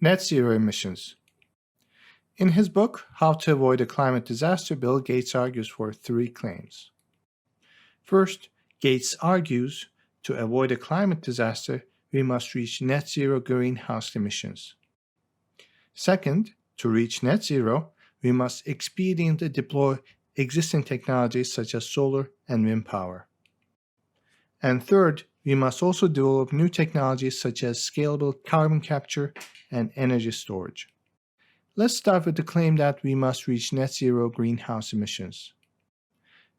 Net zero emissions. In his book, How to Avoid a Climate Disaster, Bill Gates argues for three claims. First, Gates argues to avoid a climate disaster, we must reach net zero greenhouse emissions. Second, to reach net zero, we must expediently deploy existing technologies such as solar and wind power. And third, we must also develop new technologies such as scalable carbon capture and energy storage. Let's start with the claim that we must reach net zero greenhouse emissions.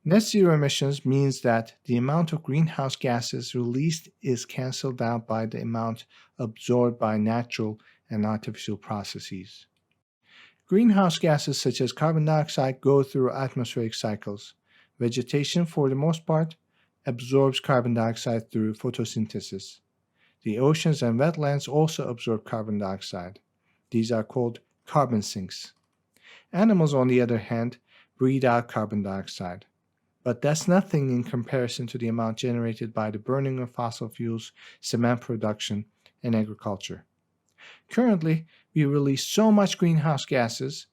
Net zero emissions means that the amount of greenhouse gases released is cancelled out by the amount absorbed by natural and artificial processes. Greenhouse gases such as carbon dioxide go through atmospheric cycles. Vegetation, for the most part, absorbs carbon dioxide through photosynthesis. The oceans and wetlands also absorb carbon dioxide. These are called carbon sinks. Animals, on the other hand, breathe out carbon dioxide. But that's nothing in comparison to the amount generated by the burning of fossil fuels, cement production, and agriculture. Currently, we release so much greenhouse gases,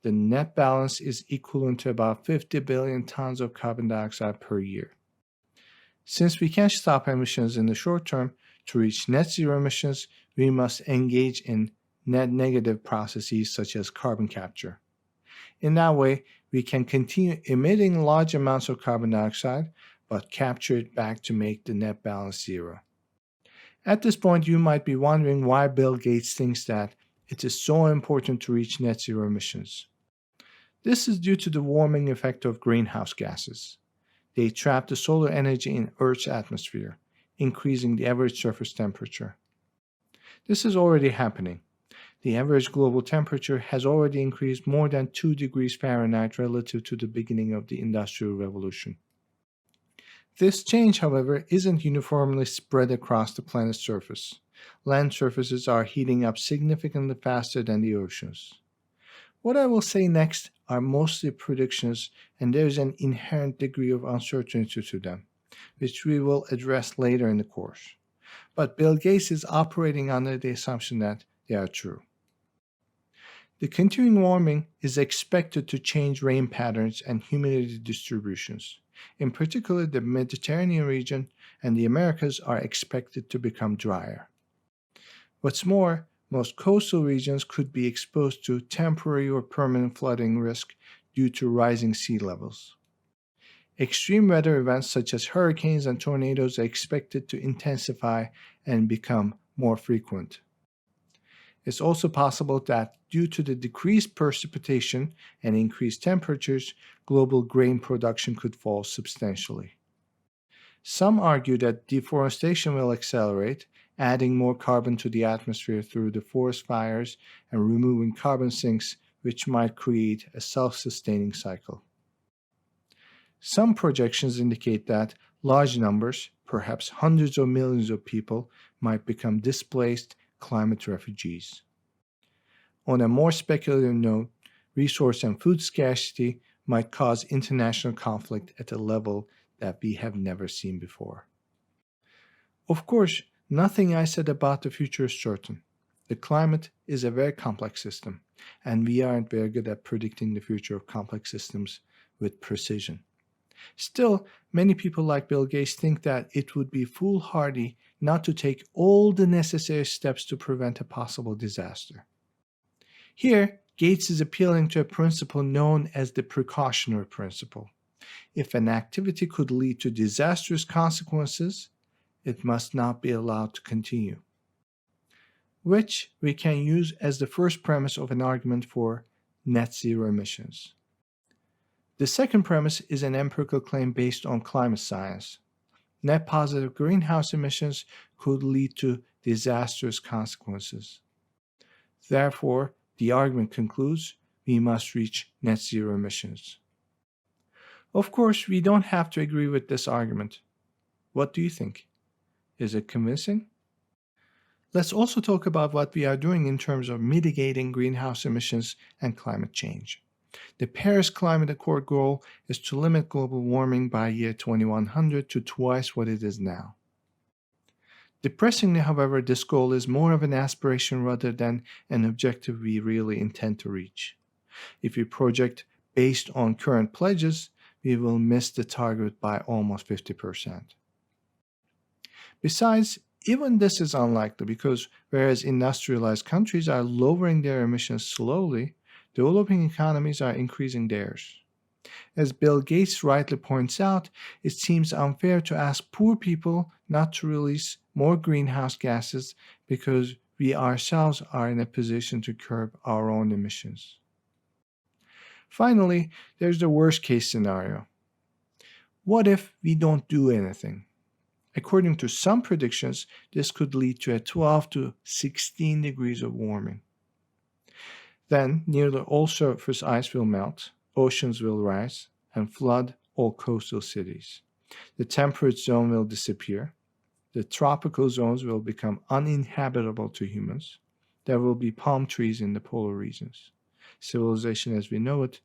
the net balance is equivalent to about 50 billion tons of carbon dioxide per year. Since we can't stop emissions in the short term, to reach net zero emissions, we must engage in net negative processes such as carbon capture. In that way, we can continue emitting large amounts of carbon dioxide, but capture it back to make the net balance zero. At this point, you might be wondering why Bill Gates thinks that it is so important to reach net zero emissions. This is due to the warming effect of greenhouse gases. They trap the solar energy in Earth's atmosphere, increasing the average surface temperature. This is already happening. The average global temperature has already increased more than 2 degrees Fahrenheit relative to the beginning of the Industrial Revolution. This change, however, isn't uniformly spread across the planet's surface. Land surfaces are heating up significantly faster than the oceans. What I will say next are mostly predictions, and there is an inherent degree of uncertainty to them, which we will address later in the course. But Bill Gates is operating under the assumption that they are true. The continuing warming is expected to change rain patterns and humidity distributions. In particular, the Mediterranean region and the Americas are expected to become drier. What's more, most coastal regions could be exposed to temporary or permanent flooding risk due to rising sea levels. Extreme weather events such as hurricanes and tornadoes are expected to intensify and become more frequent. It's also possible that due to the decreased precipitation and increased temperatures, global grain production could fall substantially. Some argue that deforestation will accelerate, adding more carbon to the atmosphere through the forest fires and removing carbon sinks, which might create a self-sustaining cycle. Some projections indicate that large numbers, perhaps hundreds of millions of people, might become displaced climate refugees. On a more speculative note, resource and food scarcity might cause international conflict at a level that we have never seen before. Of course, nothing I said about the future is certain. The climate is a very complex system, and we aren't very good at predicting the future of complex systems with precision. Still, many people like Bill Gates think that it would be foolhardy not to take all the necessary steps to prevent a possible disaster. Here, Gates is appealing to a principle known as the precautionary principle. If an activity could lead to disastrous consequences, it must not be allowed to continue, which we can use as the first premise of an argument for net zero emissions. The second premise is an empirical claim based on climate science. Net positive greenhouse emissions could lead to disastrous consequences. Therefore, the argument concludes we must reach net zero emissions. Of course, we don't have to agree with this argument. What do you think? Is it convincing? Let's also talk about what we are doing in terms of mitigating greenhouse emissions and climate change. The Paris Climate Accord goal is to limit global warming by year 2100 to twice what it is now. Depressingly, however, this goal is more of an aspiration rather than an objective we really intend to reach. If we project based on current pledges, we will miss the target by almost 50%. Besides, even this is unlikely because whereas industrialized countries are lowering their emissions slowly, developing economies are increasing theirs. As Bill Gates rightly points out, it seems unfair to ask poor people not to release more greenhouse gases because we ourselves are in a position to curb our own emissions. Finally, there's the worst case scenario. What if we don't do anything? According to some predictions, this could lead to a 12 to 16 degrees of warming. Then, nearly all surface ice will melt, oceans will rise, and flood all coastal cities. The temperate zone will disappear. The tropical zones will become uninhabitable to humans. There will be palm trees in the polar regions. Civilization as we know it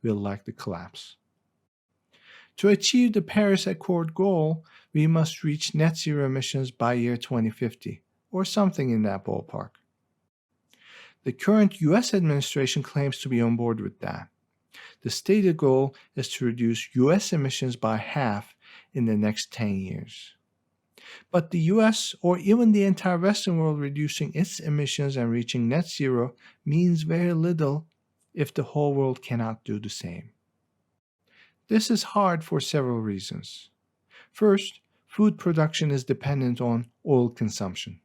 will likely collapse. To achieve the Paris Accord goal, we must reach net zero emissions by year 2050, or something in that ballpark. The current US administration claims to be on board with that. The stated goal is to reduce US emissions by half in the next 10 years. But the US, or even the entire Western world reducing its emissions and reaching net zero, means very little if the whole world cannot do the same. This is hard for several reasons. First, food production is dependent on oil consumption.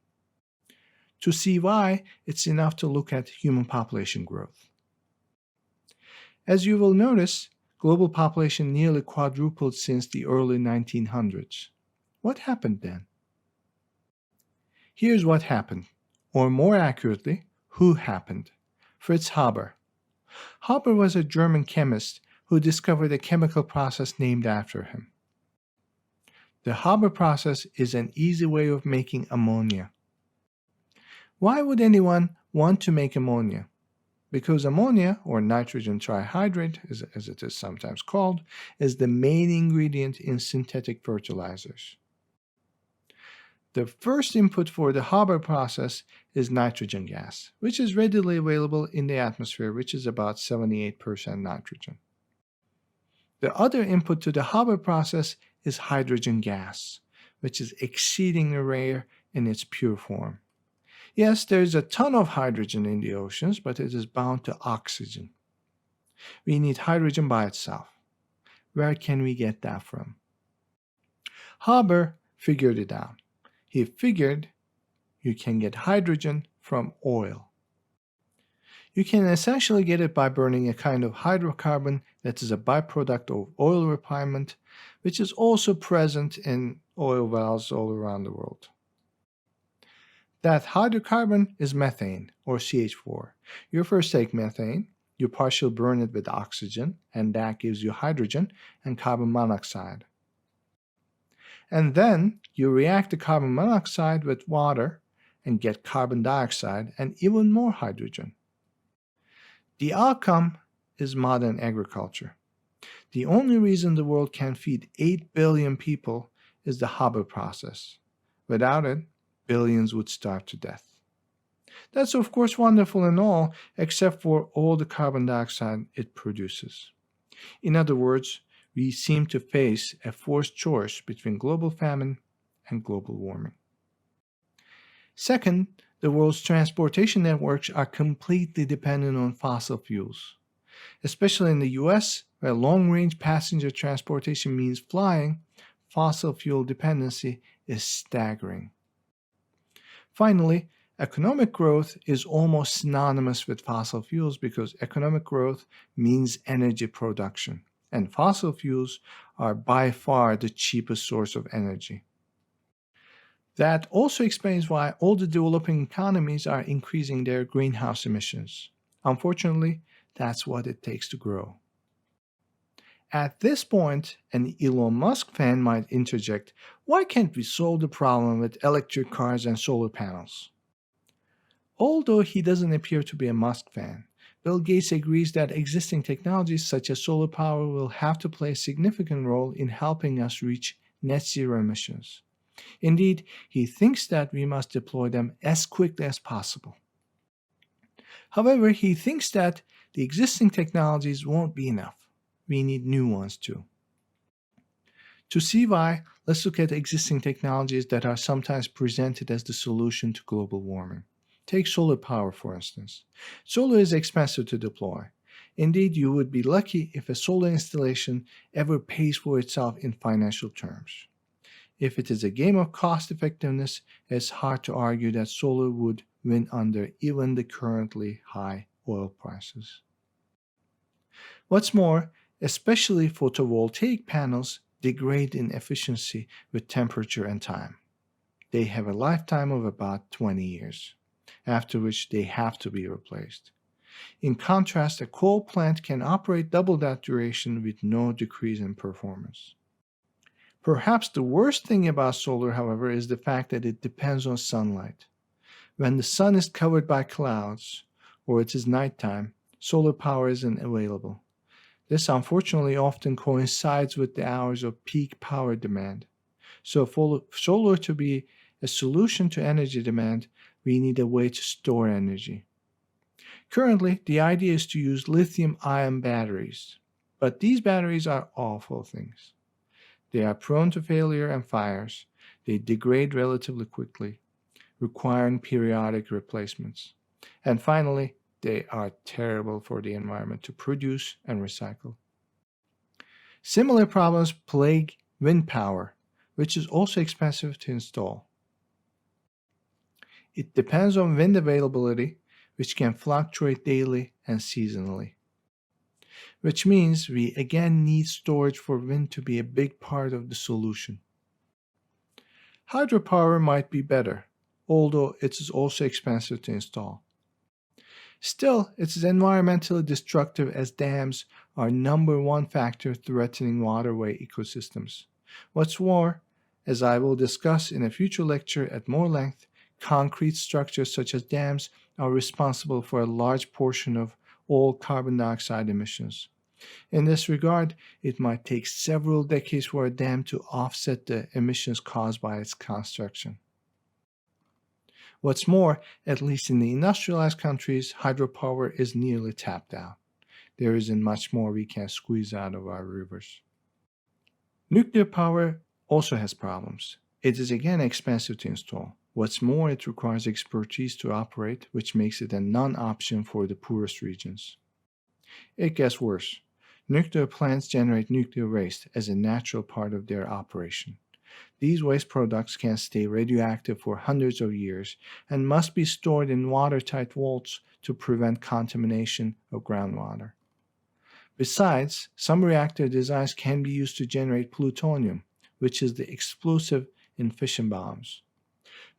To see why, it's enough to look at human population growth. As you will notice, global population nearly quadrupled since the early 1900s. What happened then? Here's what happened, or more accurately, who happened. Fritz Haber. Haber was a German chemist who discovered a chemical process named after him. The Haber process is an easy way of making ammonia. Why would anyone want to make ammonia? Because ammonia, or nitrogen trihydrate, as it is sometimes called, is the main ingredient in synthetic fertilizers. The first input for the Haber process is nitrogen gas, which is readily available in the atmosphere, which is about 78% nitrogen. The other input to the Haber process is hydrogen gas, which is exceedingly rare in its pure form. Yes, there is a ton of hydrogen in the oceans, but it is bound to oxygen. We need hydrogen by itself. Where can we get that from? Haber figured it out. He figured you can get hydrogen from oil. You can essentially get it by burning a kind of hydrocarbon that is a byproduct of oil refinement, which is also present in oil wells all around the world. That hydrocarbon is methane, or CH4. You first take methane, you partially burn it with oxygen, and that gives you hydrogen and carbon monoxide. And then you react the carbon monoxide with water and get carbon dioxide and even more hydrogen. The outcome is modern agriculture. The only reason the world can feed 8 billion people is the Haber process. Without it, billions would starve to death. That's of course wonderful and all, except for all the carbon dioxide it produces. In other words, we seem to face a forced choice between global famine and global warming. Second, the world's transportation networks are completely dependent on fossil fuels. Especially in the US, where long-range passenger transportation means flying, fossil fuel dependency is staggering. Finally, economic growth is almost synonymous with fossil fuels because economic growth means energy production, and fossil fuels are by far the cheapest source of energy. That also explains why all the developing economies are increasing their greenhouse emissions. Unfortunately, that's what it takes to grow. At this point, an Elon Musk fan might interject, why can't we solve the problem with electric cars and solar panels? Although he doesn't appear to be a Musk fan, Bill Gates agrees that existing technologies such as solar power will have to play a significant role in helping us reach net zero emissions. Indeed, he thinks that we must deploy them as quickly as possible. However, he thinks that the existing technologies won't be enough. We need new ones too. To see why, let's look at existing technologies that are sometimes presented as the solution to global warming. Take solar power, for instance. Solar is expensive to deploy. Indeed, you would be lucky if a solar installation ever pays for itself in financial terms. If it is a game of cost effectiveness, it's hard to argue that solar would win under even the currently high oil prices. What's more, especially photovoltaic panels degrade in efficiency with temperature and time. They have a lifetime of about 20 years, after which they have to be replaced. In contrast, a coal plant can operate double that duration with no decrease in performance. Perhaps the worst thing about solar, however, is the fact that it depends on sunlight. When the sun is covered by clouds, or it is nighttime, solar power isn't available. This unfortunately often coincides with the hours of peak power demand. So for solar to be a solution to energy demand, we need a way to store energy. Currently, the idea is to use lithium-ion batteries, but these batteries are awful things. They are prone to failure and fires. They degrade relatively quickly, requiring periodic replacements. And finally, they are terrible for the environment to produce and recycle. Similar problems plague wind power, which is also expensive to install. It depends on wind availability, which can fluctuate daily and seasonally. Which means we again need storage for wind to be a big part of the solution. Hydropower might be better, although it is also expensive to install. Still, it's environmentally destructive as dams are number one factor threatening waterway ecosystems. What's more, as I will discuss in a future lecture at more length, concrete structures such as dams are responsible for a large portion of all carbon dioxide emissions. In this regard, it might take several decades for a dam to offset the emissions caused by its construction. What's more, at least in the industrialized countries, hydropower is nearly tapped out. There isn't much more we can squeeze out of our rivers. Nuclear power also has problems. It is again expensive to install. What's more, it requires expertise to operate, which makes it a non-option for the poorest regions. It gets worse. Nuclear plants generate nuclear waste as a natural part of their operation. These waste products can stay radioactive for hundreds of years and must be stored in watertight vaults to prevent contamination of groundwater. Besides, some reactor designs can be used to generate plutonium, which is the explosive in fission bombs.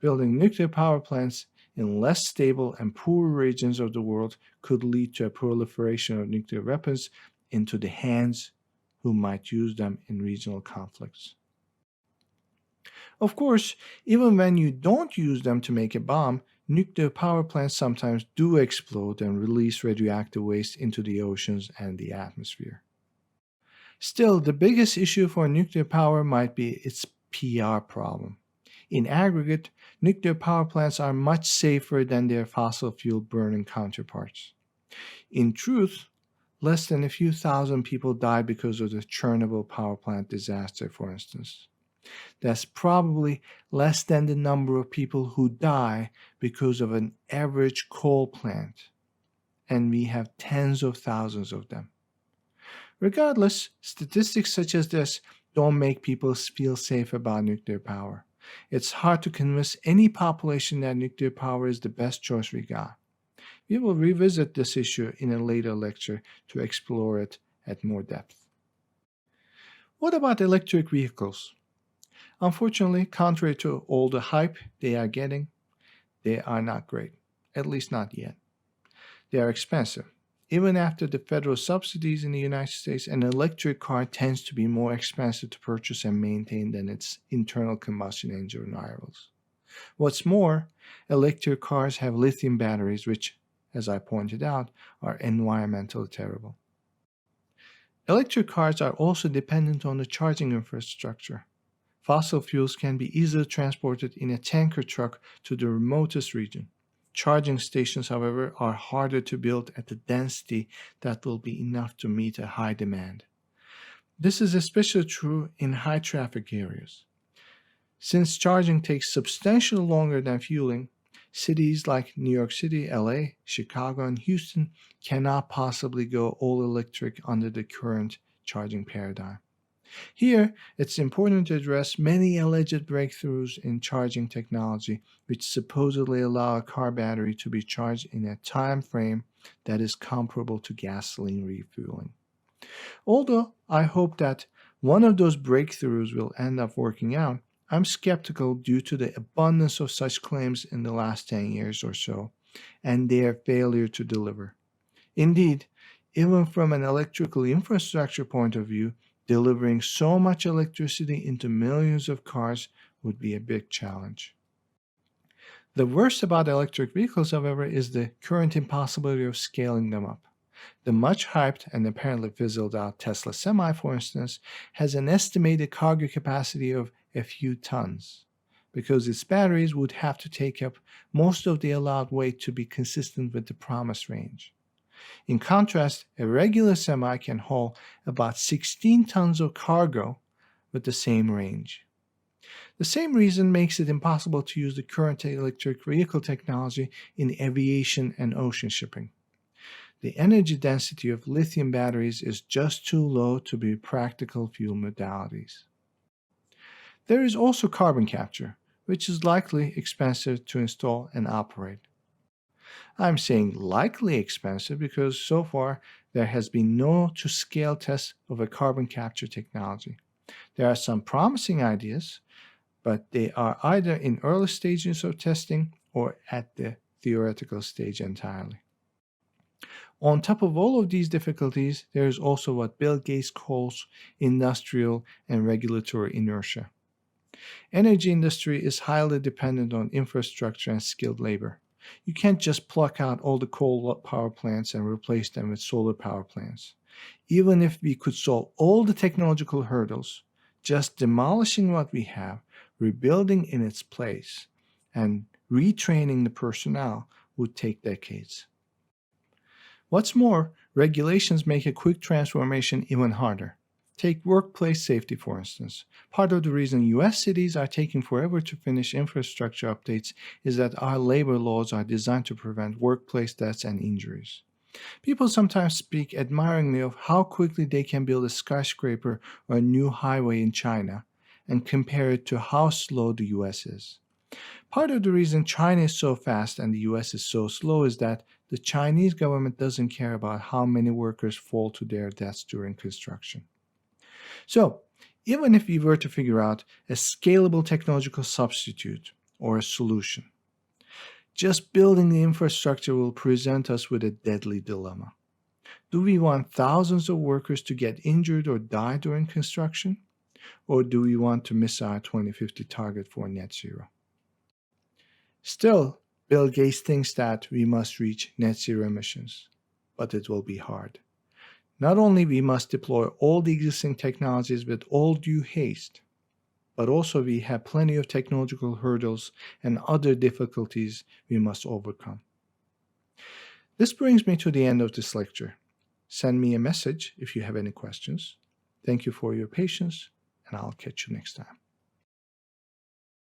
Building nuclear power plants in less stable and poorer regions of the world could lead to a proliferation of nuclear weapons into the hands who might use them in regional conflicts. Of course, even when you don't use them to make a bomb, nuclear power plants sometimes do explode and release radioactive waste into the oceans and the atmosphere. Still, the biggest issue for nuclear power might be its PR problem. In aggregate, nuclear power plants are much safer than their fossil fuel burning counterparts. In truth, less than a few thousand people died because of the Chernobyl power plant disaster, for instance. That's probably less than the number of people who die because of an average coal plant, and we have tens of thousands of them. Regardless, statistics such as this don't make people feel safe about nuclear power. It's hard to convince any population that nuclear power is the best choice we got. We will revisit this issue in a later lecture to explore it at more depth. What about electric vehicles? Unfortunately, contrary to all the hype they are getting, they are not great, at least not yet. They are expensive. Even after the federal subsidies in the United States, an electric car tends to be more expensive to purchase and maintain than its internal combustion engine rivals. What's more, electric cars have lithium batteries, which, as I pointed out, are environmentally terrible. Electric cars are also dependent on the charging infrastructure. fossil fuels can be easily transported in a tanker truck to the remotest region. Charging stations, however, are harder to build at the density that will be enough to meet a high demand. This is especially true in high traffic areas. Since charging takes substantially longer than fueling, cities like New York City, LA, Chicago, and Houston cannot possibly go all electric under the current charging paradigm. Here, it's important to address many alleged breakthroughs in charging technology, which supposedly allow a car battery to be charged in a time frame that is comparable to gasoline refueling. Although I hope that one of those breakthroughs will end up working out, I'm skeptical due to the abundance of such claims in the last 10 years or so, and their failure to deliver. Indeed, even from an electrical infrastructure point of view, delivering so much electricity into millions of cars would be a big challenge. The worst about electric vehicles, however, is the current impossibility of scaling them up. The much hyped and apparently fizzled out Tesla Semi, for instance, has an estimated cargo capacity of a few tons, because its batteries would have to take up most of the allowed weight to be consistent with the promised range. In contrast, a regular semi can haul about 16 tons of cargo with the same range. The same reason makes it impossible to use the current electric vehicle technology in aviation and ocean shipping. The energy density of lithium batteries is just too low to be practical fuel modalities. There is also carbon capture, which is likely expensive to install and operate. I'm saying likely expensive because so far there has been no to-scale test of a carbon capture technology. There are some promising ideas, but they are either in early stages of testing or at the theoretical stage entirely. On top of all of these difficulties, there is also what Bill Gates calls industrial and regulatory inertia. Energy industry is highly dependent on infrastructure and skilled labor. You can't just pluck out all the coal power plants and replace them with solar power plants. Even if we could solve all the technological hurdles, just demolishing what we have, rebuilding in its place, and retraining the personnel would take decades. What's more, regulations make a quick transformation even harder. Take workplace safety, for instance. Part of the reason U.S. cities are taking forever to finish infrastructure updates is that our labor laws are designed to prevent workplace deaths and injuries. People sometimes speak admiringly of how quickly they can build a skyscraper or a new highway in China and compare it to how slow the U.S. is. Part of the reason China is so fast and the US is so slow is that the Chinese government doesn't care about how many workers fall to their deaths during construction. So, even if we were to figure out a scalable technological substitute or a solution, just building the infrastructure will present us with a deadly dilemma. Do we want thousands of workers to get injured or die during construction? Or do we want to miss our 2050 target for net zero? Still, Bill Gates thinks that we must reach net zero emissions, but it will be hard. Not only we must deploy all the existing technologies with all due haste, but also we have plenty of technological hurdles and other difficulties we must overcome. This brings me to the end of this lecture. Send me a message if you have any questions. Thank you for your patience, and I'll catch you next time.